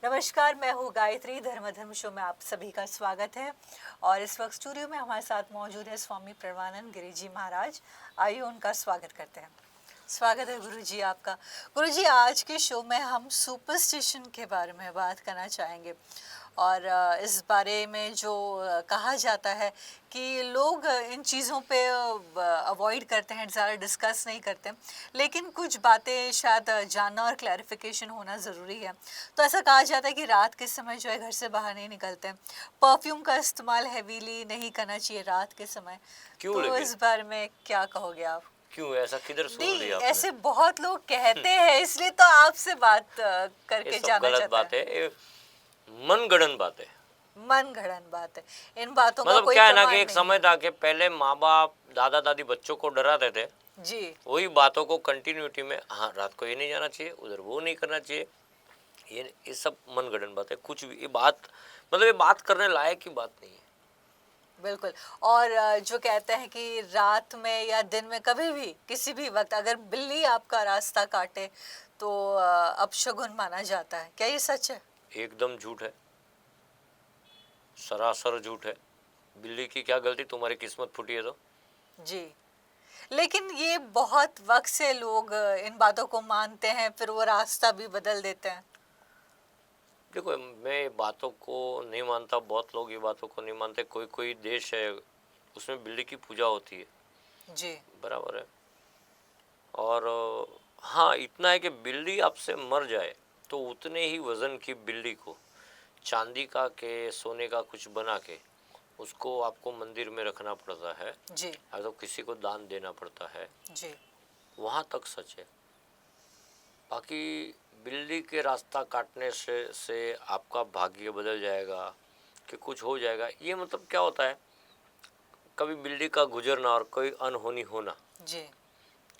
नमस्कार, मैं हूँ गायत्री। धर्म शो में आप सभी का स्वागत है। और इस वक्त स्टूडियो में हमारे साथ मौजूद है स्वामी प्रणवानंद गिरी जी महाराज। आइए उनका स्वागत करते हैं। स्वागत है गुरु जी आपका। गुरु जी, आज के शो में हम सुपरस्टिशन के बारे में बात करना चाहेंगे। और इस बारे में जो कहा जाता है कि लोग इन चीज़ों पे अवॉइड करते हैं, ज़्यादा डिस्कस नहीं करते, लेकिन कुछ बातें शायद जानना और क्लैरिफिकेशन होना ज़रूरी है। तो ऐसा कहा जाता है कि रात के समय जो है घर से बाहर नहीं निकलते हैं, परफ्यूम का इस्तेमाल हैवीली नहीं करना चाहिए रात के समय। क्यों तो लेकिन इस बारे में क्या कहोगे आप? क्यों ऐसा किधर सुन नहीं, लिया आपने? ऐसे बहुत लोग कहते हैं, इसलिए तो आपसे बात ये करके सब जाना गलत चाहता बात है। है, ये मनगढ़ंत बात है। मन घड़न बात है, इन बातों का मतलब कोई क्या है ना कि प्रमाण एक नहीं समय है। था कि पहले माँ बाप दादा दादी बच्चों को डराते थे, जी वही बातों को कंटिन्यूटी में, हाँ रात को ये नहीं जाना चाहिए, उधर वो नहीं करना चाहिए, ये सब मनगढ़ंत बात है। कुछ भी ये बात, मतलब ये बात करने लायक की बात नहीं है। बिल्कुल। और जो कहते हैं कि रात में या दिन में कभी भी किसी भी वक्त अगर बिल्ली आपका रास्ता काटे तो अपशगुन माना जाता है। क्या ये सच है? एकदम झूठ है, सरासर झूठ है। बिल्ली की क्या गलती, तुम्हारी किस्मत फूटी है तो। जी, लेकिन ये बहुत वक्त से लोग इन बातों को मानते हैं, फिर वो रास्ता भी बदल देते हैं। देखो, मैं ये बातों को नहीं मानता, बहुत लोग ये बातों को नहीं मानते। कोई कोई देश है उसमें बिल्ली की पूजा होती है, जी बराबर है। और हाँ, इतना है कि बिल्ली आपसे मर जाए तो उतने ही वजन की बिल्ली को चांदी का के सोने का कुछ बना के उसको आपको मंदिर में रखना पड़ता है, जी या तो किसी को दान देना पड़ता है। जी वहाँ तक सच है। बाकी बिल्ली के रास्ता काटने से आपका भाग्य बदल जाएगा कि कुछ हो जाएगा, ये मतलब क्या होता है, कभी बिल्ली का गुजरना और कोई अनहोनी होना, जी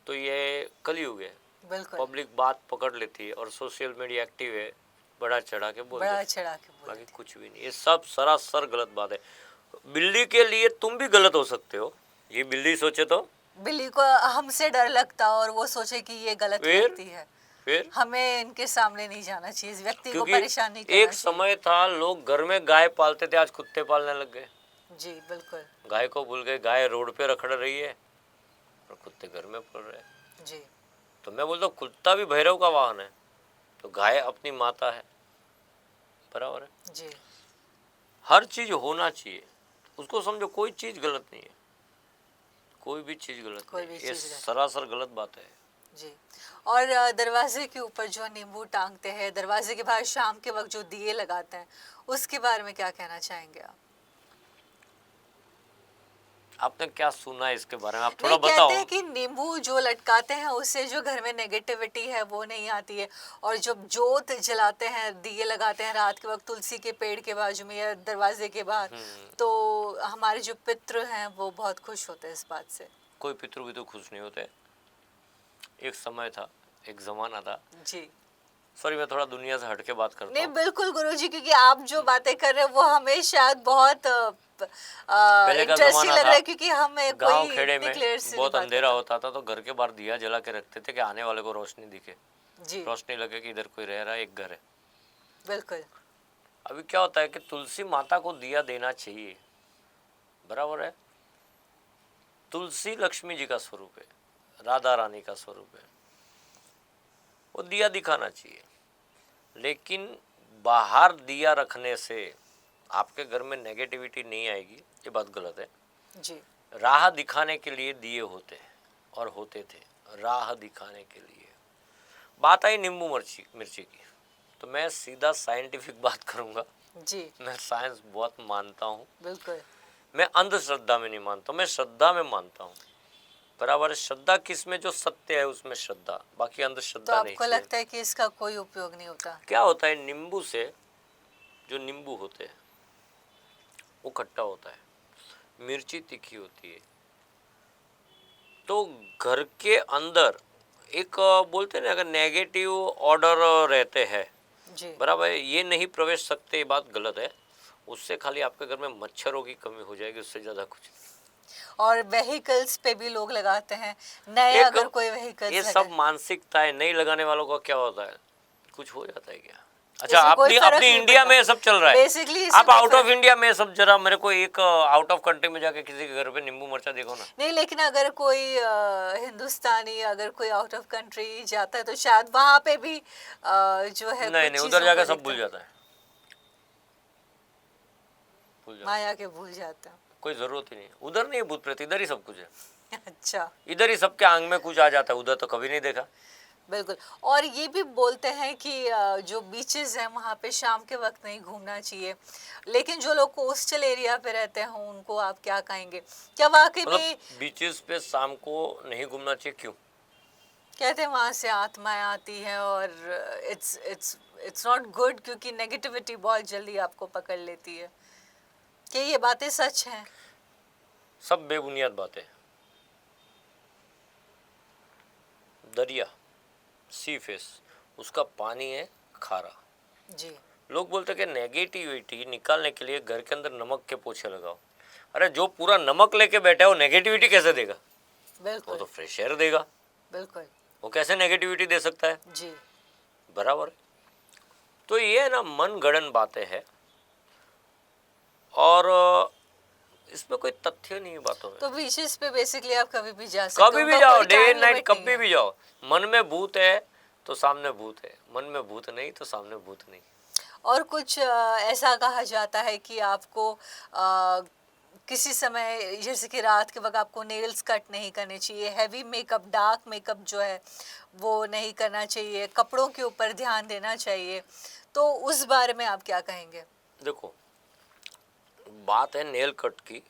तो ये कलयुग है। बिल्कुल। पब्लिक बात पकड़ लेती है और सोशल मीडिया एक्टिव है, बड़ा चढ़ा के बोल बड़ा देते। चढ़ा के बोल बाकी देते कुछ भी नहीं, ये सब सरासर गलत बात है। बिल्ली के लिए तुम भी गलत हो सकते हो, ये बिल्ली सोचे तो। हैं। बिल्ली को हमसे डर लगता और वो सोचे कि ये गलत फिर व्यक्ति है, फिर हमें इनके सामने नहीं जाना चाहिए, इस व्यक्ति को क्योंकि परेशान नहीं करना एक चाहिए। समय था लोग घर में गाय पालते थे, आज कुत्ते पालने लग गए। जी बिल्कुल। गाय को भूल गए, गाय रोड पे रखड़ रही है और कुत्ते घर में पल रहे हैं। जी तो मैं बोलता हूँ कुत्ता भी भैरव का वाहन है, तो गाय अपनी माता है, बराबर है। जी हर चीज होना चाहिए, उसको समझो, कोई चीज गलत नहीं है, कोई भी चीज गलत कोई नहीं भी है, ये चीज़ गलत। सरासर गलत बात है। जी। और दरवाजे के ऊपर जो नींबू टांगते हैं, दरवाजे के बाहर शाम के वक्त जो दिए लगाते हैं, उसके बारे में क्या कहना चाहेंगे आप? आपने क्या सुना है इसके बारे में, आप थोड़ा नहीं, कहते बताओ। हैं कि नींबू जो लटकाते हैं उससे जो घर में नेगेटिविटी है वो नहीं आती है। और जब जोत जलाते हैं, दिए लगाते हैं रात के वक्त तुलसी के पेड़ के बाजू में या दरवाजे के बाहर, तो हमारे जो पितृ हैं वो बहुत खुश होते हैं इस बात से। कोई पितृ भी तो खुश नहीं होते। एक समय था, एक जमाना था। जी सॉरी, मैं थोड़ा दुनिया से हटके बात करता नहीं, हूँ। बिल्कुल गुरुजी, क्योंकि आप जो बातें कर रहे हैं वो हमें शायद बहुत पहले का इंटरेस्टिंग जमाना लग रहा था, है, क्योंकि हमें कोई गांव खेड़े इतनी में क्लियर से नहीं बहुत बात अंधेरा करता। होता था, तो घर के बाहर दिया जला के रखते थे कि आने वाले को रोशनी दिखे, जी रोशनी लगे कि इधर कोई रह रहा है, एक घर है। बिल्कुल। अभी क्या होता है कि तुलसी माता को दिया देना चाहिए, बराबर है। तुलसी लक्ष्मी जी का स्वरूप है, राधा रानी का स्वरूप है, वो दिया दिखाना चाहिए। लेकिन बाहर दिया रखने से आपके घर में नेगेटिविटी नहीं आएगी, ये बात गलत है। जी राह दिखाने के लिए दिए होते हैं और होते थे, राह दिखाने के लिए। बात आई नींबू मिर्ची मिर्ची की, तो मैं सीधा साइंटिफिक बात करूंगा। जी मैं साइंस बहुत मानता हूँ, बिल्कुल। मैं अंधश्रद्धा में नहीं मानता, मैं श्रद्धा में मानता हूँ, बराबर है। श्रद्धा किस में, जो सत्य है उसमें श्रद्धा, बाकी तो अंधश्रद्धा नहीं आपको चाहिए। लगता है कि इसका कोई उपयोग नहीं होता? क्या होता है, नींबू से, जो नींबू होते हैं वो खट्टा होता है, मिर्ची तीखी होती है, तो घर के अंदर एक बोलते हैं ना, अगर नेगेटिव ऑर्डर रहते हैं, जी बराबर है, ये नहीं प्रवेश सकते, ये बात गलत है। उससे खाली आपके घर में मच्छरों की कमी हो जाएगी, उससे ज़्यादा कुछ नहीं। और व्हीकल्स पे भी लोग लगाते हैं, नए एक अगर कोई ये व्हीकल्स सब लगे। मानसिकता है, नहीं लगाने वालों का क्या होता है, कुछ हो जाता है क्या? अच्छा, इसमें कोई अपनी फर्क अपनी नहीं इंडिया पड़ता। में ये सब चल रहा है। बेसिकली इसमें आप कोई आउट ऑफ फर्क इंडिया में सब, जरा मेरे को एक आउट ऑफ कंट्री में जाके किसी के घर पे नींबू मिर्चा देखो ना। नहीं, लेकिन अगर कोई हिंदुस्तानी अगर कोई आउट ऑफ कंट्री जाता है तो शायद वहां पे भी जो है नहीं कुछ नहीं, उधर चीजों जाके को सब भूल देखता जाता है, भूल जाता है। माया के भूल जाता है। कोई जरूरत ही नहीं, उधर नहीं है भूत प्रेत, इधर ही सब कुछ है। अच्छा, इधर ही सबके आंग में कुछ आ जाता है, उधर तो कभी नहीं देखा। बिल्कुल। और ये भी बोलते हैं कि जो बीचेस हैं वहाँ पे शाम के वक्त नहीं घूमना चाहिए, लेकिन जो लोग कोस्टल एरिया पे रहते हैं उनको आप क्या कहेंगे, क्या वाकई में मतलब बीचेस पे शाम को नहीं घूमना चाहिए, क्यों? कहते हैं वहाँ से आत्माएं आती हैं और it's it's it's not good, क्योंकि नेगेटिविटी बहुत जल्दी आपको पकड़ लेती है। क्या ये बातें सच हैं? सब बेबुनियाद बातें। दरिया, सी फेस, उसका पानी है खारा। जी, लोग बोलते हैं कि नेगेटिविटी निकालने के लिए घर के अंदर नमक के पोछे लगाओ। अरे जो पूरा नमक लेके बैठा है वो नेगेटिविटी कैसे देगा? वो बिल्कुल तो फ्रेश एयर देगा, बिल्कुल। वो कैसे नेगेटिविटी दे सकता है? जी, बराबर है। तो ये है ना, मन गढ़ंत बातें हैं और इसमें कोई तथ्य नहीं है बातों में। तो बीचेस पे बेसिकली आप कभी भी जा सकते हो, कभी भी उनका जाओ, कोई डे टाइम नाइट लिमिट नहीं कभी है। भी जाओ। मन में भूत है तो सामने भूत है, मन में भूत नहीं तो सामने भूत नहीं। और कुछ ऐसा कहा जाता है कि आपको किसी समय जैसे कि रात के वक्त आपको नेल्स कट नहीं करने चाहिए, हैवी मेकअप, डार्क मेकअप जो है वो नहीं करना चाहिए, कपड़ों के ऊपर ध्यान देना चाहिए, तो उस बारे में आप क्या कहेंगे? देखो, बात है नेल कट की,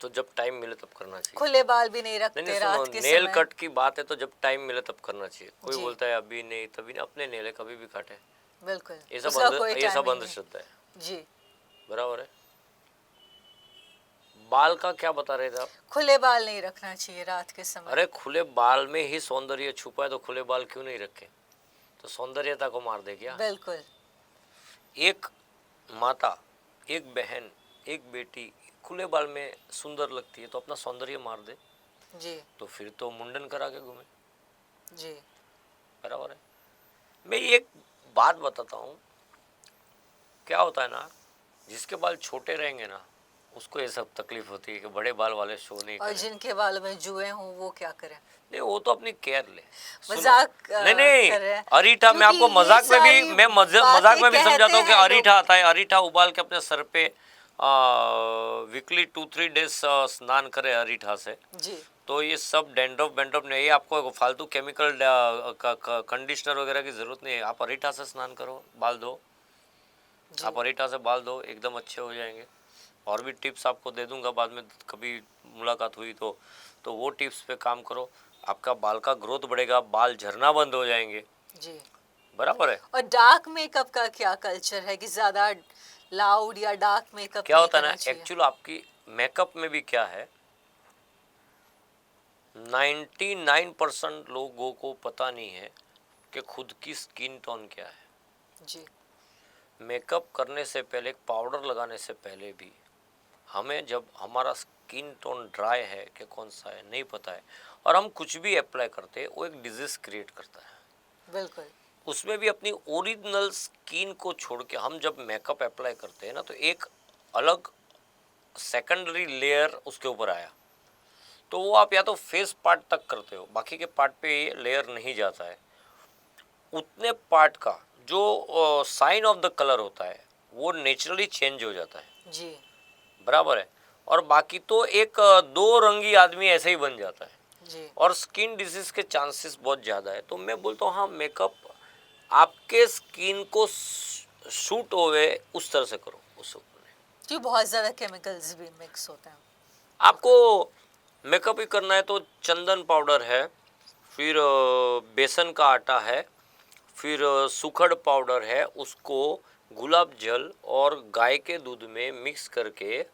तो जब टाइम मिले तब करना चाहिए। खुले बाल भी नहीं नहीं रखते नहीं, सुनो, रात के नेल समय। कट की बात है तो जब टाइम मिले तब करना चाहिए। कोई जी, बोलता है अभी नहीं तभी नहीं, अपने नेल है कभी भी काटे, बिल्कुल, ये सब उसका कोई ये सब टाइमिंग नहीं। अंधश्रद्धा है। जी, बराबर है। बाल का क्या बता रहे थे आप? खुले बाल नहीं रखना चाहिए रात के समय। अरे खुले बाल में ही सौंदर्य छुपा है, तो खुले बाल क्यों नहीं रखे? तो सौंदर्यता को मार दे क्या? बिल्कुल, एक माता, एक बहन, एक बेटी खुले बाल में सुंदर लगती है तो अपना सौंदर्य मार दे, जी तो फिर तो मुंडन करा के घूमे। जी, बराबर है। मैं एक बात बताता हूँ, क्या होता है ना, जिसके बाल छोटे रहेंगे ना उसको ये सब तकलीफ होती है कि बड़े बाल वाले शो नहीं और करें। जिनके बालों में जुए हों वो क्या करें? नहीं, वो तो अपनी केयर ले। सुनो, मजाक नहीं नहीं, कर रहे हैं, अरीठा, मैं आपको क्योंकि ये मजाक में भी, सारी मैं मजाक में भी बातें समझाता हूँ कि कहते हैं अरीठा आता है, अरीठा उबाल के अपने सर पे वीकली 2-3 डेज स्नान करे अरीठा से, जी तो ये सब डेंड्रफ वेंड्रफ नहीं, ये आपको फालतू केमिकल कंडीशनर वगैरह की जरूरत नहीं है। आप अरीठा से स्नान करो, बाल धो, जी। आप अरीठा से बाल धो, एकदम अच्छे हो जाएंगे। और भी टिप्स आपको दे दूंगा बाद में, कभी मुलाकात हुई तो वो टिप्स पे काम करो, आपका बाल का ग्रोथ बढ़ेगा, बाल झरना बंद हो जाएंगे। जी। बराबर है। और डार्क मेकअप का क्या कल्चर है कि ज्यादा लाउड या डार्क मेकअप क्या नहीं होता है ना, करना चाहिए? एक्चुअल आपकी मेकअप में भी क्या है, 99% लोगों को पता नहीं है कि खुद की स्किन टोन क्या है। जी मेकअप करने से पहले, एक पाउडर लगाने से पहले भी हमें, जब हमारा स्किन टोन ड्राई है कि कौन सा है नहीं पता है, और हम कुछ भी अप्लाई करते हैं वो एक डिजीज क्रिएट करता है। बिल्कुल। उसमें भी अपनी ओरिजिनल स्किन को छोड़ के हम जब मेकअप अप्लाई करते हैं ना, तो एक अलग सेकेंडरी लेयर उसके ऊपर आया, तो वो आप या तो फेस पार्ट तक करते हो, बाकी के पार्ट पे ये लेयर नहीं जाता है। उतने पार्ट का जो साइन ऑफ द कलर होता है वो नेचुरली चेंज हो जाता है। जी बराबर है। और बाकी तो एक दो रंगी आदमी ऐसे ही बन जाता है, जी और स्किन डिजीज के चांसेस बहुत ज़्यादा है। तो मैं बोलता हूँ हाँ, मेकअप आपके स्किन को सूट होवे उस तरह से करो, उस ऊपर कि बहुत ज्यादा केमिकल्स भी मिक्स होते हैं। आपको मेकअप ही करना है तो चंदन पाउडर है, फिर बेसन का आटा है, फिर सूखड़ पाउडर है, उसको गुलाब जल और गाय के दूध में मिक्स करके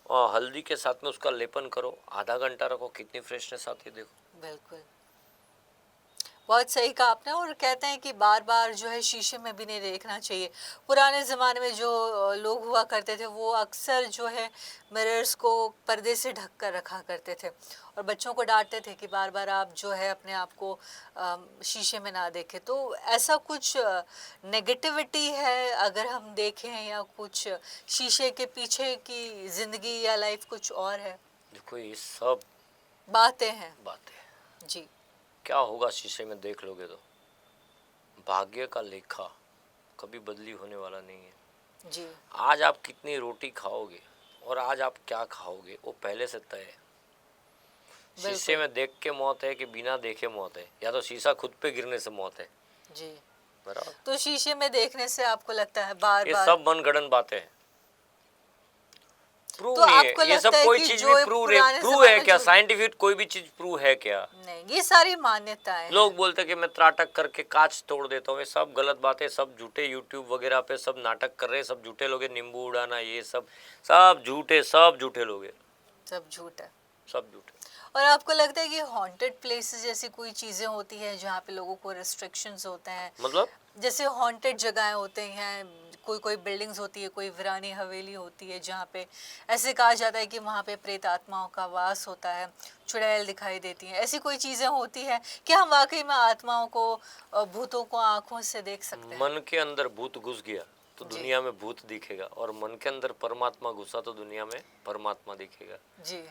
हल्दी के साथ में उसका लेपन करो, आधा घंटा रखो, कितनी फ्रेशनेस आती है देखो। बिल्कुल। बहुत सही कहा आपने। और कहते हैं कि बार बार जो है शीशे में भी नहीं देखना चाहिए। पुराने ज़माने में जो लोग हुआ करते थे वो अक्सर जो है मिरर्स को पर्दे से ढक कर रखा करते थे और बच्चों को डांटते थे कि बार बार आप जो है अपने आप को शीशे में ना देखें। तो ऐसा कुछ नेगेटिविटी है अगर हम देखें, या कुछ शीशे के पीछे की ज़िंदगी या लाइफ कुछ और है? देखो ये सब बातें हैं। बातें जी क्या होगा शीशे में देख लोगे तो भाग्य का लेखा कभी बदली होने वाला नहीं है। जी आज आप कितनी रोटी खाओगे और आज आप क्या खाओगे वो पहले से तय है। शीशे में देख के मौत है कि बिना देखे मौत है, या तो शीशा खुद पे गिरने से मौत है। जी। बराबर। तो शीशे में देखने से आपको लगता है बार ये बार, सब मनगढ़ंत बातें हैं, प्रूव तो नहीं आपको है ये लगता सब। है कोई कि चीज जो भी प्रूव पुराने प्रूव है ज़माने क्या? जो साइंटिफिक कोई भी चीज प्रूव है क्या? नहीं, ये सारी मान्यताएं हैं। लोग बोलते हैं कि मैं त्राटक करके कांच तोड़ देता हूँ, ये सब गलत बातें, सब झूठे। यूट्यूब वगैरह पे सब नाटक कर रहे हैं, सब झूठे लोग हैं। नींबू उड़ाना ये सब सब झूठे लोग हैं, सब झूठ है। सब झूठे। और आपको लगता है कि हॉन्टेड प्लेसेस जैसी कोई चीजें होती हैं जहाँ पे लोगों को रिस्ट्रिक्शंस होते हैं? मतलब जैसे हॉन्टेड जगहें होते हैं, कोई कोई बिल्डिंग्स होती है, कोई वीरानी हवेली होती है जहाँ पे ऐसे कहा जाता है कि वहाँ पे प्रेत आत्माओं का वास होता है, चुड़ैल दिखाई देती हैं। ऐसी कोई चीजें होती हैं कि हम वाकई में आत्माओं को, भूतों को आंखों से देख सकते हैं? मन के अंदर भूत घुस गया तो जी। दुनिया में भूत दिखेगा, और मन के अंदर परमात्मा घुसा तो दुनिया में परमात्मा दिखेगा। जी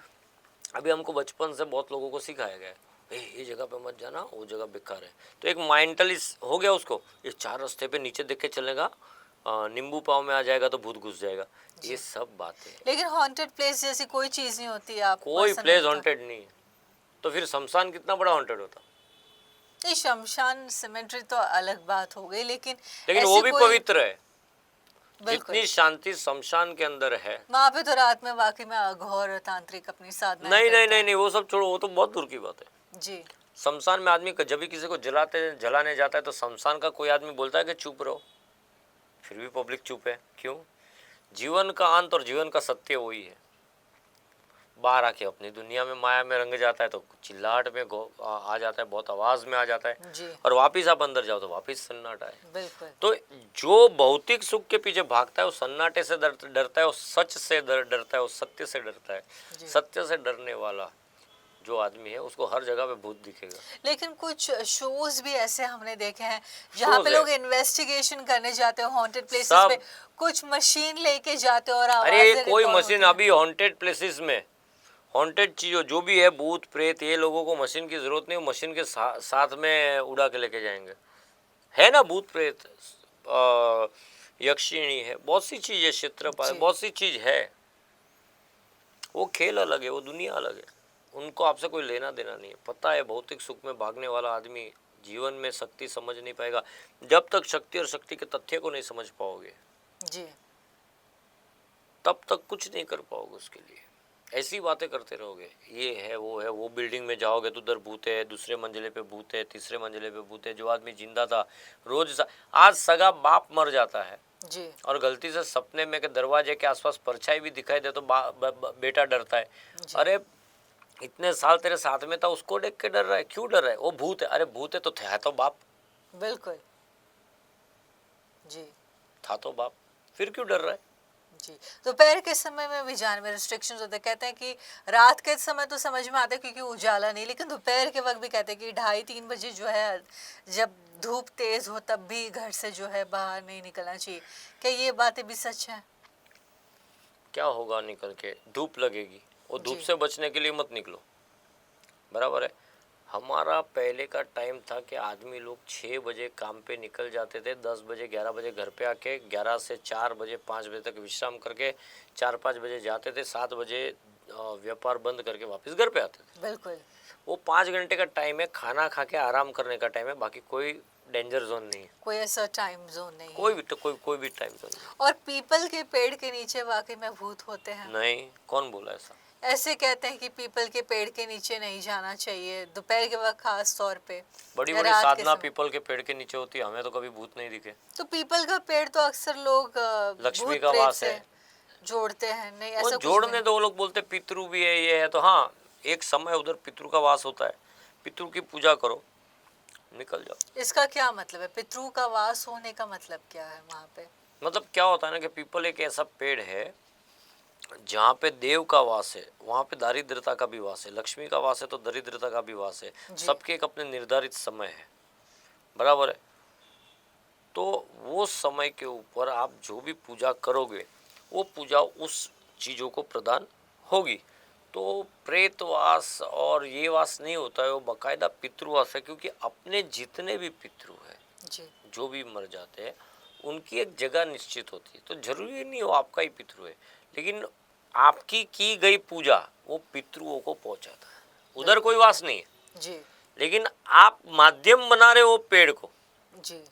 अभी हमको बचपन से बहुत लोगों को सिखाया गया है, ये जगह पे मत जाना, वो जगह बेकार है। तो एक माइंडली हो गया उसको, ये चार रास्ते पे नीचे देख के चलेगा, नींबू पाव में आ जाएगा तो भूत घुस जाएगा। ये सब बातें हैं। लेकिन हॉन्टेड प्लेस जैसी कोई चीज नहीं होती है, आपको कोई ऐसा नहीं प्लेस लगता? हॉन्टेड नहीं है, तो फिर शमशान कितना बड़ा हॉन्टेड होता? नहीं, शमशान सिमेट्री तो अलग बात हो गई, लेकिन लेकिन ऐसी वो भी कोई, पवित्र है। बिल्कुल, जितनी शांति शमशान के अंदर है। वहां पे तो रात में वाकई में अघोर तांत्रिक अपनी साधनाएं नहीं नहीं करते नहीं हैं। नहीं, वो सब छोड़ो, वो तो बहुत दूर की बात है। जी शमशान में आदमी जब भी किसी को जलाने जाता है तो शमशान का कोई आदमी बोलता है कि चुप रहो, फिर भी पब्लिक चुप है। क्यों? जीवन का अंत और जीवन का सत्य वही है। बाहर आके अपनी दुनिया में माया में रंग जाता है तो चिल्लाहट में आ जाता है, बहुत आवाज में आ जाता है, जी और वापिस आप अंदर जाओ तो वापिस सन्नाटा है। बिल्कुल। तो जो भौतिक सुख के पीछे भागता है वो सन्नाटे से डरता है, वो सच से डरता है, वो सत्य से डरता है। जी। सत्य से डरने वाला जो आदमी है उसको हर जगह पे भूत दिखेगा। लेकिन कुछ शोज भी ऐसे हमने देखे हैं जहाँ Shows पे है। लोग इन्वेस्टिगेशन करने जाते हैं हॉन्टेड प्लेसेस सब। पे, कुछ मशीन लेके जाते हैं और अरे आवाजें कोई रिकॉर्ड मशीन होती हैं। अभी हॉन्टेड प्लेसेस में, हॉन्टेड चीजों जो भी है, भूत प्रेत, ये लोगों को मशीन की जरूरत नहीं, मशीन के साथ में उड़ा के लेके जाएंगे। है ना, भूत प्रेत, यक्षिणी है, बहुत सी चीज है, क्षेत्रपाल, जी। बहुत सी चीज है। वो खेल अलग है, वो दुनिया अलग है, उनको आपसे कोई लेना देना नहीं है। पता है भौतिक सुख में भागने वाला आदमी जीवन में शक्ति समझ नहीं पाएगा। जब तक शक्ति और शक्ति के तथ्य को नहीं समझ पाओगे जी तब तक कुछ नहीं कर पाओगे उसके लिए। ऐसी बातें करते रहोगे, ये है, वो बिल्डिंग में जाओगे तो उधर भूत है, दूसरे मंजिले पे भूत है, तीसरे मंजिले पे भूत है। जो आदमी जिंदा था रोज आज सगा बाप मर जाता है जी और गलती से सपने में के दरवाजे के आसपास परछाई भी दिखाई दे तो बेटा डरता है। जी। अरे इतने साल तेरे साथ में था, उसको देख के डर रहा है, क्यों डर रहा है? वो भूत है। अरे भूत है तो था तो बाप, बिल्कुल। जी था तो बाप, फिर क्यों डर रहा है? जी। दोपहर के समय में भी जाने में रिस्ट्रिक्शंस होते हैं। कहते हैं कि रात के समय तो समझ में आता है क्योंकि उजाला नहीं, लेकिन दोपहर के वक्त भी कहते हैं कि 2:30-3 बजे जो है, जब धूप तेज हो तब भी घर से जो है बाहर नहीं निकलना चाहिए। क्या ये बातें भी सच है? क्या होगा निकल के? धूप लगेगी, वो धूप जी। से बचने के लिए मत निकलो। बराबर है। हमारा पहले का टाइम था कि आदमी लोग 6 बजे काम पे निकल जाते थे, 10 बजे 11 बजे घर पे आके 11 से 4 बजे 5 बजे तक विश्राम करके 4-5 बजे जाते थे, 7 बजे व्यापार बंद करके वापस घर पे आते थे। बिल्कुल। वो 5 घंटे का टाइम है, खाना खा के आराम करने का टाइम है, बाकी कोई डेंजर जोन नहीं है। कोई ऐसा टाइम जोन नहीं कोई है। भी कोई भी टाइम जोन नहीं। और पीपल के पेड़ के नीचे वाकई में भूत होते हैं? नहीं, कौन बोला ऐसा? ऐसे कहते हैं कि पीपल के पेड़ के नीचे नहीं जाना चाहिए दोपहर के वक्त, खास तौर पे बड़ी या बड़ी रात के साधना समय। पीपल के पेड़ के नीचे होती है, हमें तो कभी भूत नहीं दिखे। तो पीपल का पेड़ तो अक्सर लोग लक्ष्मी भूत का प्रेत वास से है। जोड़ते हैं। नहीं, वो ऐसा कुछ जोड़ने नहीं। दो, वो लोग बोलते पितृ भी है, ये है, तो हाँ एक समय उधर पितृ का वास होता है। पितृ की पूजा करो, निकल जाओ। इसका क्या मतलब है? पितरों का वास होने का मतलब क्या है वहाँ पे? मतलब क्या होता है ना कि पीपल एक ऐसा पेड़ है जहाँ पे देव का वास है, वहाँ पे दारिद्रता का भी वास है। लक्ष्मी का वास है तो दरिद्रता का भी वास है। जी। सबके एक अपने निर्धारित समय है, बराबर है। तो वो समय के ऊपर आप जो भी पूजा करोगे वो पूजा उस चीज़ों को प्रदान होगी। तो प्रेतवास और ये वास नहीं होता है, वो बाकायदा पितृवास है। क्योंकि अपने जितने भी पितृ हैं जी। जो भी मर जाते हैं उनकी एक जगह निश्चित होती है। तो जरूरी नहीं हो आपका ही पितृ है, लेकिन आपकी की गई पूजा वो पितृओं को पहुंचाता है। उधर बिल्कुल। कोई वास नहीं है, जी। लेकिन आप माध्यम बना रहे हो पेड़ को। जी।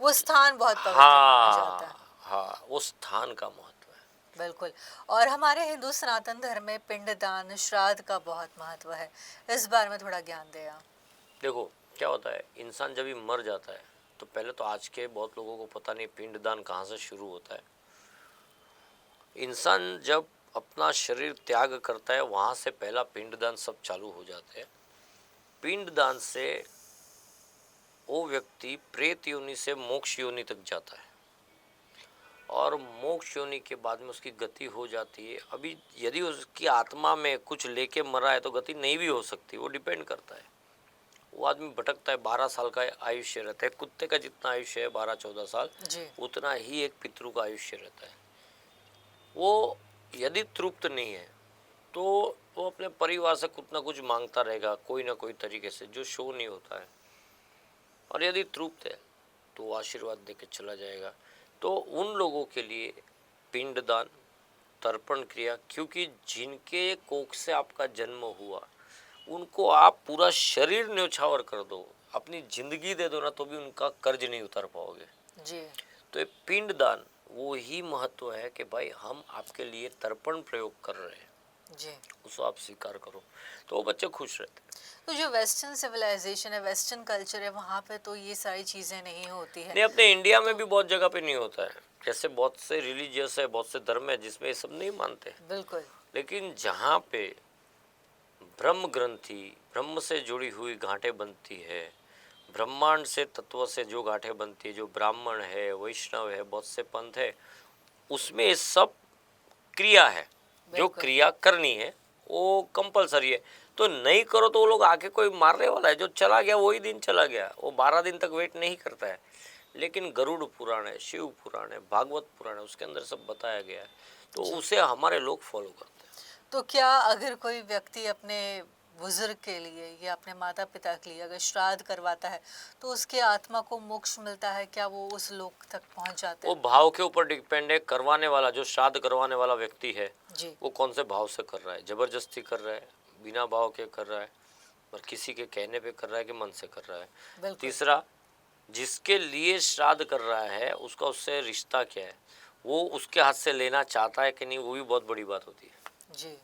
वो स्थान बहुत पवित्र माना जाता है। हाँ हाँ, वो स्थान का महत्व है। बिल्कुल। और हमारे हिंदू सनातन धर्म में पिंडदान श्राद्ध का बहुत महत्व है। इस बारे में थोड़ा ज्ञान दें आप। देखो क्या होता है, इंसान जब भी मर जाता है तो पहले तो आज के बहुत लोगों को पता नहीं पिंडदान कहाँ से शुरू होता है। इंसान जब अपना शरीर त्याग करता है वहाँ से पहला पिंडदान सब चालू हो जाते हैं। पिंडदान से वो व्यक्ति प्रेत योनि से मोक्ष योनि तक जाता है, और मोक्ष योनि के बाद में उसकी गति हो जाती है। अभी यदि उसकी आत्मा में कुछ लेके मरा है तो गति नहीं भी हो सकती, वो डिपेंड करता है। वो आदमी भटकता है, 12 साल का आयुष्य रहता है। कुत्ते का जितना आयुष्य है 12-14 साल, जी। उतना ही एक पितृ का आयुष्य रहता है। वो यदि तृप्त नहीं है तो वो अपने परिवार से कुछ ना कुछ मांगता रहेगा, कोई ना कोई तरीके से, जो शो नहीं होता है। और यदि तृप्त है तो वो आशीर्वाद दे के चला जाएगा। तो उन लोगों के लिए पिंडदान, तर्पण क्रिया, क्योंकि जिनके कोख से आपका जन्म हुआ उनको आप पूरा शरीर न्यौछावर कर दो, अपनी जिंदगी दे दो ना, तो भी उनका कर्ज नहीं उतार पाओगे। जी। तो ये पिंडदान वो ही महत्व है कि भाई हम आपके लिए तर्पण प्रयोग कर रहे हैं, जी। उसको आप स्वीकार करो, तो वो बच्चे खुश रहते हैं। तो जो वेस्टर्न सिविलाइजेशन है, वेस्टर्न कल्चर है, वहाँ पे तो ये सारी चीज़ें नहीं होती है। नहीं, अपने इंडिया में तो भी बहुत जगह पे नहीं होता है। जैसे बहुत से रिलीजियस है, बहुत से धर्म है जिसमें ये सब नहीं मानते, बिल्कुल। लेकिन जहाँ पे ब्रह्म ग्रंथि, ब्रह्म से जुड़ी हुई गांठें बनती है, ब्रह्मांड से तत्व से जो गांठें बनती है, जो ब्राह्मण है, वैष्णव है, बहुत से पंथ है, उसमें ये सब क्रिया है। जो बिल्कुल। क्रिया करनी है वो कंपलसरी है। तो नहीं करो तो वो लोग आके कोई मारने वाला है? जो चला गया वही दिन चला गया, वो 12 दिन तक वेट नहीं करता है। लेकिन गरुड़ पुराण है, शिव पुराण है, भागवत पुराण है, उसके अंदर सब बताया गया है, तो जी। उसे हमारे लोग फॉलो करते हैं। तो क्या अगर कोई व्यक्ति अपने बुजुर्ग के लिए या अपने माता पिता के लिए अगर श्राद्ध करवाता है तो उसके आत्मा को मोक्ष मिलता है? क्या वो उस लोक तक पहुंच जाते वो हैं? भाव के ऊपर डिपेंड है। करवाने वाला, जो श्राद्ध करवाने वाला व्यक्ति है, जी। वो कौन से भाव से कर रहा है। जबरदस्ती कर रहा है, बिना भाव के कर रहा है, और किसी के कहने पे कर रहा है कि मन से कर रहा है। बिल्कुल। तीसरा, जिसके लिए श्राद्ध कर रहा है उसका उससे रिश्ता क्या है, वो उसके हाथ से लेना चाहता है कि नहीं, वो भी बहुत बड़ी बात होती है। जी।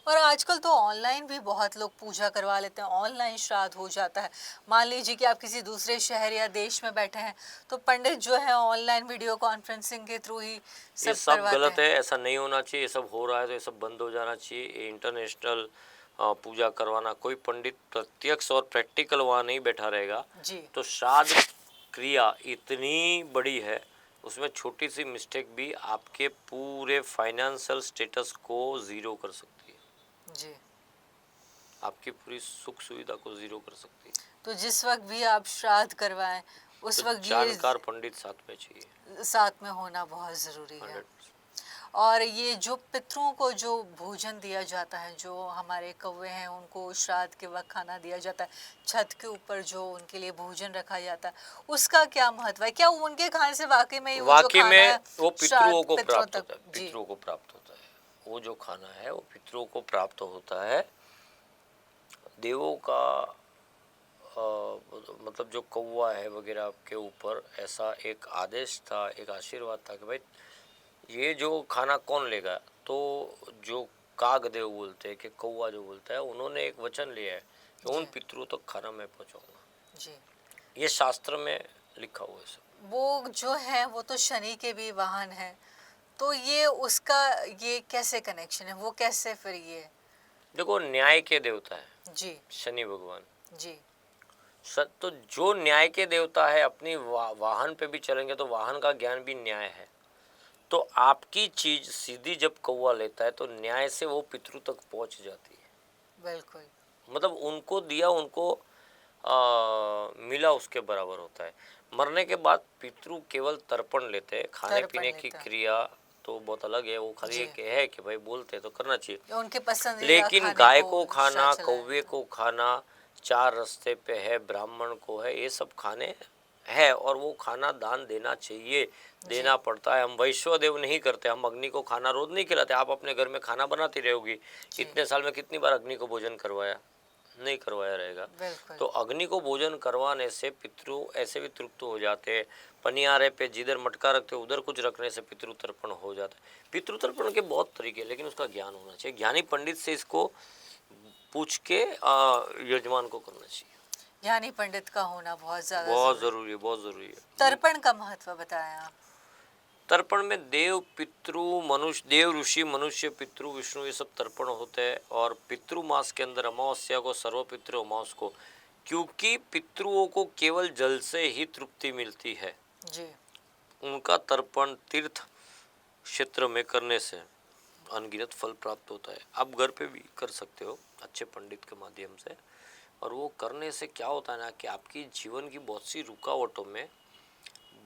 और आजकल तो ऑनलाइन भी बहुत लोग पूजा करवा लेते हैं, ऑनलाइन श्राद्ध हो जाता है। मान लीजिए कि आप किसी दूसरे शहर या देश में बैठे हैं तो पंडित जो है ऑनलाइन वीडियो कॉन्फ्रेंसिंग के थ्रू ही ये सब सब करवाते गलत हैं। है, ऐसा नहीं होना चाहिए। ये सब हो रहा है तो ये सब बंद हो जाना चाहिए। ये इंटरनेशनल पूजा करवाना, कोई पंडित प्रत्यक्ष और प्रैक्टिकल वहाँ नहीं बैठा रहेगा। जी। तो श्राद्ध क्रिया इतनी बड़ी है, उसमें छोटी सी मिस्टेक भी आपके पूरे फाइनेंशियल स्टेटस को ज़ीरो कर सकती है, जी। आपकी पूरी सुख सुविधा को ज़ीरो कर सकती है। तो जिस वक्त भी आप श्राद्ध करवाएं उस तो वक्त ये जानकार पंडित साथ में चाहिए, साथ में होना बहुत ज़रूरी है। 100%। और ये जो पितरों को जो भोजन दिया जाता है, जो हमारे कौवे हैं उनको श्राद्ध के वक्त खाना दिया जाता है, छत के ऊपर जो उनके लिए भोजन रखा जाता है, उसका क्या महत्व है? क्या उनके खाने से वाकई में वो जो वाकई खाना में है वो पितरों श्राद्ध को पितरों प्राप्त तक? होता है, जी। पितरों को प्राप्त होता है। वो जो खाना है वो पितरों को प्राप्त होता है। देवों का मतलब जो कौवा है वगैरह के ऊपर ऐसा एक आदेश था, एक आशीर्वाद था कि भाई ये जो खाना कौन लेगा। तो जो कागदेव बोलते हैं कि कौवा जो बोलता है, उन्होंने एक वचन लिया है कि उन जी। पितरों तक खाना मैं पहुंचाऊंगा। जी। ये शास्त्र में लिखा हुआ है सब। वो जो है वो तो शनि के भी वाहन है, तो ये उसका ये कैसे कनेक्शन है? वो कैसे फिर ये? देखो, न्याय के देवता है जी। शनि भगवान। जी। तो जो न्याय के देवता है अपनी वाहन पे भी चलेंगे तो वाहन का ज्ञान भी न्याय है। तो आपकी चीज सीधी जब कौवा लेता है तो न्याय से वो पितृ तक पहुंच जाती है। बिल्कुल। मतलब उनको दिया, उनको मिला, उसके बराबर होता है। मरने के बाद पितृ केवल तर्पण लेते हैं, खाने तर्पण पीने की लेते हैं। क्रिया तो बहुत अलग है, वो खाली जी। एक है कि भाई बोलते हैं तो करना चाहिए। या उनके पसंदीदा लेकिन खाने गाय को को खाना, चलाया कौवे जाता को खाना, चार रास्ते पे है, ब्राह्मण को है, ये सब खाने है और वो खाना दान देना चाहिए, देना पड़ता है। हम वैश्व देव नहीं करते, हम अग्नि को खाना रोज नहीं खिलाते। आप अपने घर में खाना बनाती रहोगी, जी। इतने साल में कितनी बार अग्नि को भोजन करवाया? नहीं करवाया रहेगा। बिल्कुल। तो अग्नि को भोजन करवाने से पितृ ऐसे भी तृप्त हो जाते हैं। पनियारे पे जिधर मटका रखते हो उधर कुछ रखने से पितृ तर्पण हो जाता है। पितृ तर्पण के बहुत तरीके हैं, लेकिन उसका ज्ञान होना चाहिए। ज्ञानी पंडित से इसको पूछ के यजमान को करना चाहिए। ज्ञानी पंडित का होना बहुत ज्यादा बहुत जरूरी। जरूरी है, बहुत जरूरी है। तर्पण का महत्व बताया आप। तर्पण में देव, पितृ, मनुष्य, देव, ऋषि, मनुष्य, पितृ, विष्णु, ये सब तर्पण होते हैं। और पितृ मास के अंदर अमावस्या को सर्व पितृ अमावस को, क्योंकि पितृओं को केवल जल से ही तृप्ति मिलती है। जी। उनका तर्पण तीर्थ क्षेत्र में करने से अनगिनत फल प्राप्त होता है। आप घर पे भी कर सकते हो अच्छे पंडित के माध्यम से। और वो करने से क्या होता है ना कि आपकी जीवन की बहुत सी रुकावटों में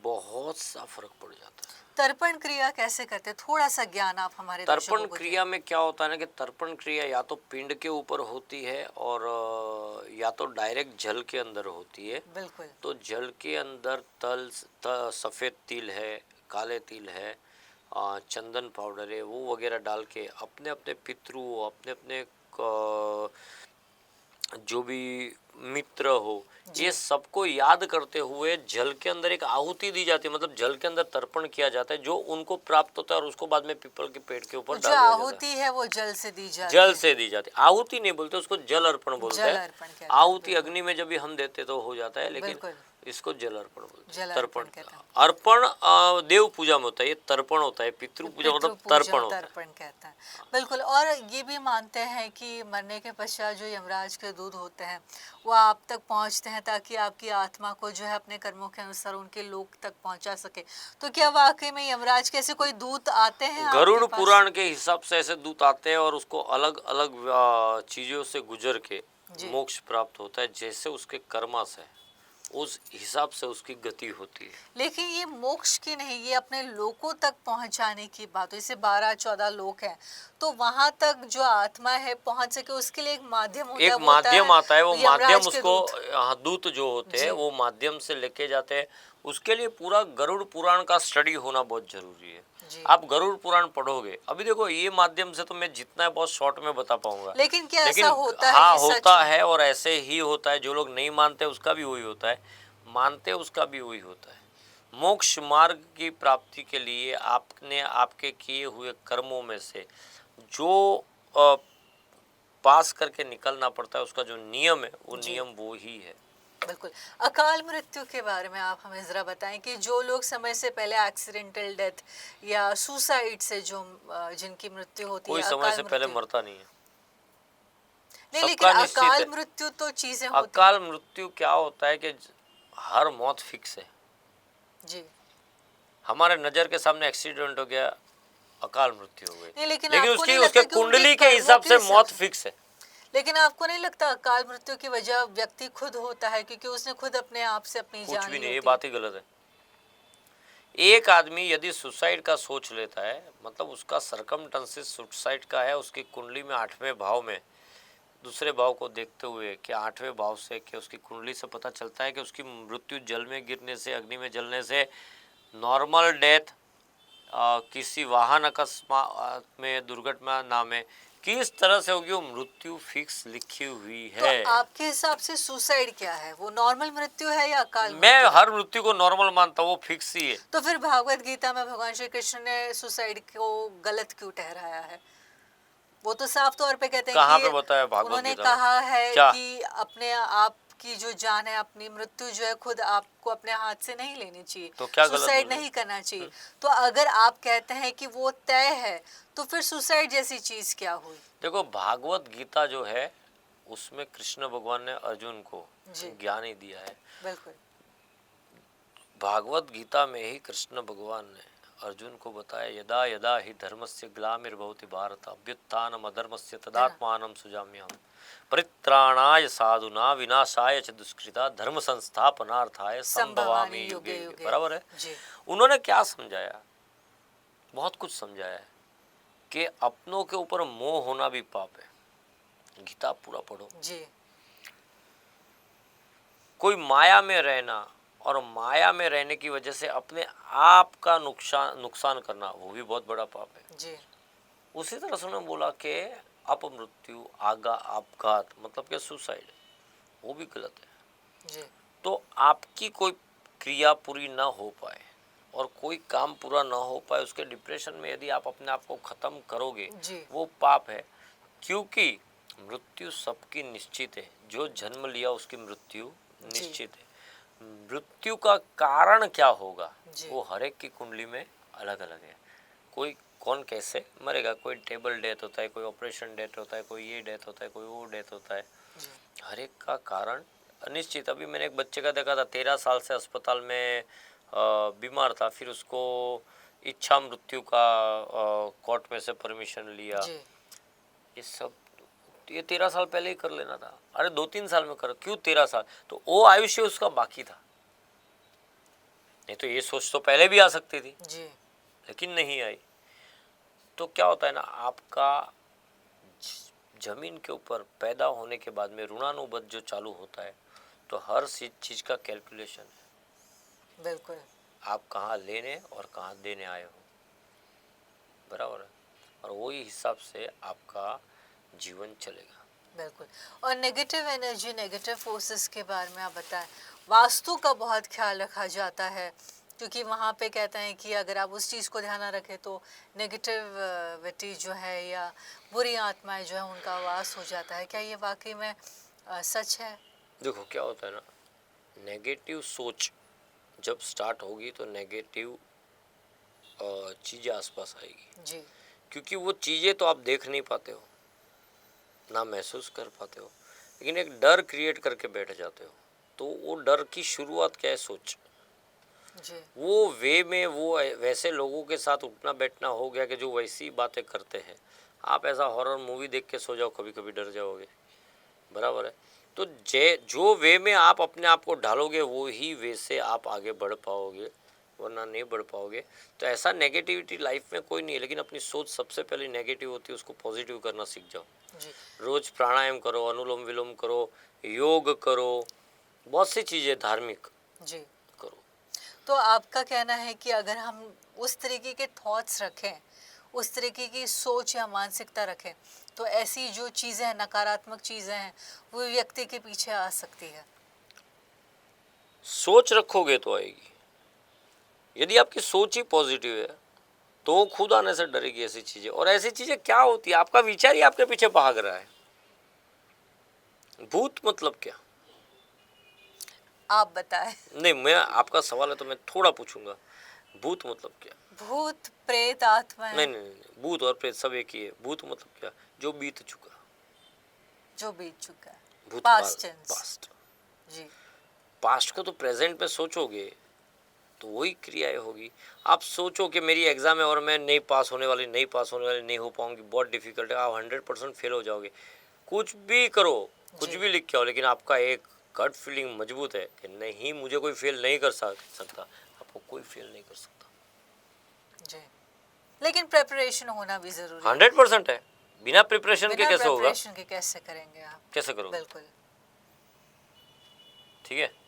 बहुत सा फर्क पड़ जाता है। तर्पण क्रिया कैसे करते हैं? थोड़ा सा ज्ञान आप हमारे दर्शकों तर्पण को दें। क्रिया में क्या होता है ना कि तर्पण क्रिया या तो पिंड के ऊपर होती है और या तो डायरेक्ट जल के अंदर होती है। बिल्कुल। तो जल के अंदर सफ़ेद तिल है, काले तिल है, चंदन पाउडर है, वो वगैरह डाल के अपने अपने पितरों, अपने अपने जो भी मित्र हो, ये सबको याद करते हुए जल के अंदर एक आहुति दी जाती है। मतलब जल के अंदर तर्पण किया जाता है जो उनको प्राप्त होता है और उसको बाद में पीपल के पेड़ के ऊपर जो डाल दिया जाता है। आहुति है वो जल से दी जाती जल है। से दी जाती है। आहुति नहीं बोलते उसको, जल अर्पण बोलते जल हैं। अर्पण कहते हैं। आहुति बिल्कुल। अग्नि में जब भी हम देते तो हो जाता है, लेकिन बिल्कुल। इसको जल अर्पण बोलते हैं। जल तर्पण, अर्पण कहते हैं। अर्पण देव पूजा में होता है, ये तर्पण होता है। पितृ पूजा मतलब तर्पण होता है। तर्पण कहते हैं। बिल्कुल। और ये भी मानते हैं कि मरने के पश्चात जो यमराज के दूत होते हैं वो आप तक पहुंचते हैं ताकि आपकी आत्मा को जो है अपने कर्मों के अनुसार उनके लोक तक पहुंचा सके। तो क्या वाकई में यमराज के ऐसे कोई दूत आते हैं गरुड़ आपके पास? पुराण के हिसाब से ऐसे दूत आते हैं और उसको अलग अलग चीजों से गुजर के मोक्ष प्राप्त होता है। जैसे उसके कर्मास है उस हिसाब से उसकी गति होती है। लेकिन ये मोक्ष की नहीं, ये अपने लोकों तक पहुंचाने की बात। जैसे 12-14 लोक हैं तो वहां तक जो आत्मा है पहुंच सके उसके लिए एक माध्यम होता है। एक माध्यम आता है, वो माध्यम उसको दूत जो होते हैं वो माध्यम से लेके जाते हैं। उसके लिए पूरा गरुड़ पुराण का स्टडी होना बहुत जरूरी है। आप गरुड़ पुराण पढ़ोगे, अभी देखो ये माध्यम से तो मैं जितना है बहुत शॉर्ट में बता पाऊंगा। लेकिन क्या ऐसा होता है? हाँ, ये सच होता में? है और ऐसे ही होता है। जो लोग नहीं मानते उसका भी वही होता है, मानते उसका भी वही होता है। मोक्ष मार्ग की प्राप्ति के लिए आपने आपके किए हुए कर्मों में से जो पास करके निकलना पड़ता है, उसका जो नियम है वो नियम वो ही है। बिल्कुल। अकाल मृत्यु के बारे में आप हमें जरा बताएं कि जो लोग समय से पहले एक्सीडेंटल डेथ या सुसाइड से जो जिनकी मृत्यु होती कोई है, समय से पहले मरता नहीं है। नहीं, लेकिन अकाल मृत्यु तो चीजें होती हैं। अकाल मृत्यु क्या होता है कि हर मौत फिक्स है जी। हमारे नजर के सामने एक्सीडेंट हो गया, अकाल मृत्यु हो गई, लेकिन उसकी उसके कुंडली के हिसाब से मौत फिक्स है। लेकिन आपको नहीं लगता अकाल मृत्यु की वजह व्यक्ति खुद होता है क्योंकि उसने खुद अपने आप से अपनी जान ली? कुछ भी नहीं, ये बात ही गलत है। एक आदमी यदि सुसाइड का सोच लेता है, मतलब उसका सरकमस्टेंसेस सुसाइड का है, उसकी कुंडली में 8वें भाव में दूसरे भाव को देखते हुए कि 8वें भाव से कि उसकी कुंडली से पता चलता है कि उसकी मृत्यु जल में गिरने से, अग्नि में जलने से, नॉर्मल डेथ, किसी वाहन अकस्मात में, दुर्घटना ना में, किस तरह से होगी वो मृत्यु फिक्स लिखी हुई है। तो आपके हिसाब से सुसाइड क्या है? वो नॉर्मल मृत्यु है या अकाल मृत्यु? मैं हर मृत्यु को नॉर्मल मानता हूँ, वो फिक्स ही है। तो फिर भागवत गीता में भगवान श्री कृष्ण ने सुसाइड को गलत क्यों ठहराया है? वो तो साफ तौर पे कहते हैं कहाँ कि पे बताया भागवत उन्होंने गीता में? कहा है क्या? कि अपने आप की जो जान है, अपनी मृत्यु जो है खुद आपको अपने हाथ से नहीं लेनी चाहिए, तो क्या गलत सुसाइड बोले? नहीं करना चाहिए। तो अगर आप कहते हैं कि वो तय है तो फिर सुसाइड जैसी चीज क्या हुई? देखो, भागवत गीता जो है उसमें कृष्ण भगवान ने अर्जुन को जी। ज्ञान ही दिया है। बिल्कुल। भागवत गीता में ही कृष्ण भगवान ने अर्जुन को बताया, यदा यदा ही धर्मस्य ग्लानिर्भवति भारत अभ्युत्थानम अधर्मस्य तदात्मानं सृजाम्यहम् परित्राणाय साधुना विनाशाय च दुष्कृता धर्म संस्थापनार्थाय संभवामि युगे युगे। बराबर है। जी। उन्होंने क्या समझाया? बहुत कुछ समझाया है कि अपनों के ऊपर मोह होना भी पाप है। गीता पूरा पढ़ो। जी। कोई माया में रहना और माया में रहने की वजह से अपने आप का नुकसान करना, वो भी बहुत बड़ा पाप है। जी। उसी तरह से उन्होंने बोला कि अपमृत्यु, आपघात मतलब कि सुसाइड, वो भी गलत है। जी। तो आपकी कोई क्रिया पूरी ना हो पाए और कोई काम पूरा ना हो पाए, उसके डिप्रेशन में यदि आप अपने आप को खत्म करोगे, जी। वो पाप है। क्योंकि मृत्यु सबकी निश्चित है। जो जन्म लिया उसकी मृत्यु निश्चित है। मृत्यु का कारण क्या होगा जी। वो हर एक की कुंडली में अलग अलग है। कोई कौन कैसे मरेगा, कोई टेबल डेथ होता है, कोई ऑपरेशन डेथ होता है, कोई ये डेथ होता है, कोई वो डेथ होता है। जी। हर एक का कारण अनिश्चित। अभी मैंने एक बच्चे का देखा था, 13 साल से अस्पताल में बीमार था, फिर उसको इच्छा मृत्यु का कोर्ट में से परमिशन लिया। जी। ये सब ये 13 साल पहले ही कर लेना था। अरे 2-3 साल में कर, क्यों 13 साल? तो वो आयुष्य उसका बाकी था। नहीं तो ये सोच तो पहले भी आ सकती थी, जी। लेकिन नहीं आई। तो क्या होता है ना, आपका जमीन के ऊपर पैदा होने के बाद में ऋणानुबंध जो चालू होता है, तो हर चीज का कैलकुलेशन है। बिल्कुल। आप कहाँ लेने और कहाँ देने आए हो, बराबर है। और वही हिसाब से आपका जीवन चलेगा। बिल्कुल। और नेगेटिव एनर्जी, नेगेटिव फोर्सेस के बारे में आप बताएं। वास्तु का बहुत ख्याल रखा जाता है, क्योंकि वहाँ पे कहते हैं कि अगर आप उस चीज़ को ध्यान रखें तो नेगेटिविटी जो है या बुरी आत्माएं जो है उनका वास हो जाता है। क्या ये वाकई में सच है? देखो क्या होता है ना, नेगेटिव सोच जब स्टार्ट होगी तो नेगेटिव चीज़ें आसपास आएगी। जी। क्योंकि वो चीज़ें तो आप देख नहीं पाते हो, ना महसूस कर पाते हो, लेकिन एक डर क्रिएट करके बैठ जाते हो। तो वो डर की शुरुआत क्या है? सोच। जी। वो वे में वो वैसे लोगों के साथ उठना बैठना हो गया कि जो वैसी बातें करते हैं। आप ऐसा हॉरर मूवी देख के सो जाओ, कभी कभी डर जाओगे, बराबर है। तो जो वे में आप अपने आप को ढालोगे, वो ही वे से आप आगे बढ़ पाओगे, वरना नहीं बढ़ पाओगे। तो ऐसा नेगेटिविटी लाइफ में कोई नहीं है, लेकिन अपनी सोच सबसे पहले नेगेटिव होती है, उसको पॉजिटिव करना सीख जाओ। जी। रोज प्राणायाम करो, अनुलोम विलोम करो, योग करो, बहुत सी चीज़ें धार्मिक जी। करो। तो आपका कहना है कि अगर हम उस तरीके के थॉट्स रखें, उस तरीके की सोच या मानसिकता रखें, तो ऐसी जो चीज़ें हैं, नकारात्मक चीज़ें हैं, वो व्यक्ति के पीछे आ सकती है। सोच रखोगे तो आएगी। यदि आपकी सोच ही पॉजिटिव है तो खुद आने से डरेगी ऐसी चीजें। और ऐसी चीजें क्या होती है? आपका विचार ही आपके पीछे भाग रहा है। भूत मतलब क्या? आप बताएं। नहीं, मैं आपका सवाल है तो मैं थोड़ा पूछूंगा, भूत मतलब क्या? भूत, प्रेत, आत्मा नहीं नहीं नहीं, भूत और प्रेत सब एक ही है। भूत मतलब क्या? जो बीत चुका, जो बीत चुका है, भूतकाल, पास्ट टेंस। पास्ट। जी। पास्ट को तो प्रेजेंट में सोचोगे तो वही क्रियाएं होगी। आप सोचो कि मेरी एग्जाम है और मैं नहीं पास होने वाली, नहीं पास होने वाली, नहीं हो पाऊंगी, बहुत डिफिकल्ट है, आप 100% फेल हो जाओगे। कुछ भी करो, कुछ जी। भी लिख के आओ, लेकिन आपका एक गट फीलिंग मजबूत है कि नहीं, मुझे कोई फेल नहीं कर सकता, आपको कोई फेल नहीं कर सकता। जी। लेकिन प्रिपरेशन होना भी जरूरी है। 100% है। बिना प्रिपरेशन के बिना कैसे होगा? प्रिपरेशन के कैसे करेंगे आप? कैसे करोगे? बिल्कुल। ठीक है।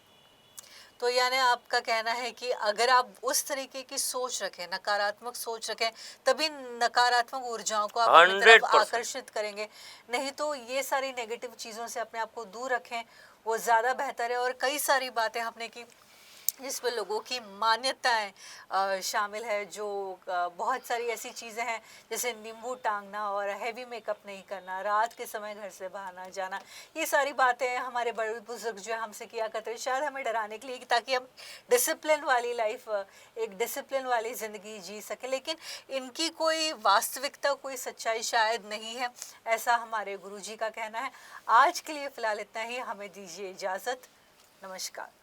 तो यानी आपका कहना है कि अगर आप उस तरीके की सोच रखें, नकारात्मक सोच रखें, तभी नकारात्मक ऊर्जाओं को आप अपनी तरफ 100%। आकर्षित करेंगे। नहीं तो ये सारी नेगेटिव चीज़ों से अपने आप को दूर रखें, वो ज़्यादा बेहतर है। और कई सारी बातें हमने की जिस पर लोगों की मान्यताएं शामिल है, जो बहुत सारी ऐसी चीज़ें हैं जैसे नींबू टांगना और हैवी मेकअप नहीं करना, रात के समय घर से बाहर ना जाना। ये सारी बातें हमारे बड़े बुजुर्ग जो है हमसे किया करते हैं, शायद हमें डराने के लिए कि ताकि हम डिसिप्लिन वाली लाइफ, एक डिसिप्लिन वाली ज़िंदगी जी सके। लेकिन इनकी कोई वास्तविकता, कोई सच्चाई शायद नहीं है, ऐसा हमारे गुरुजी का कहना है। आज के लिए फ़िलहाल इतना ही, हमें दीजिए इजाज़त। नमस्कार।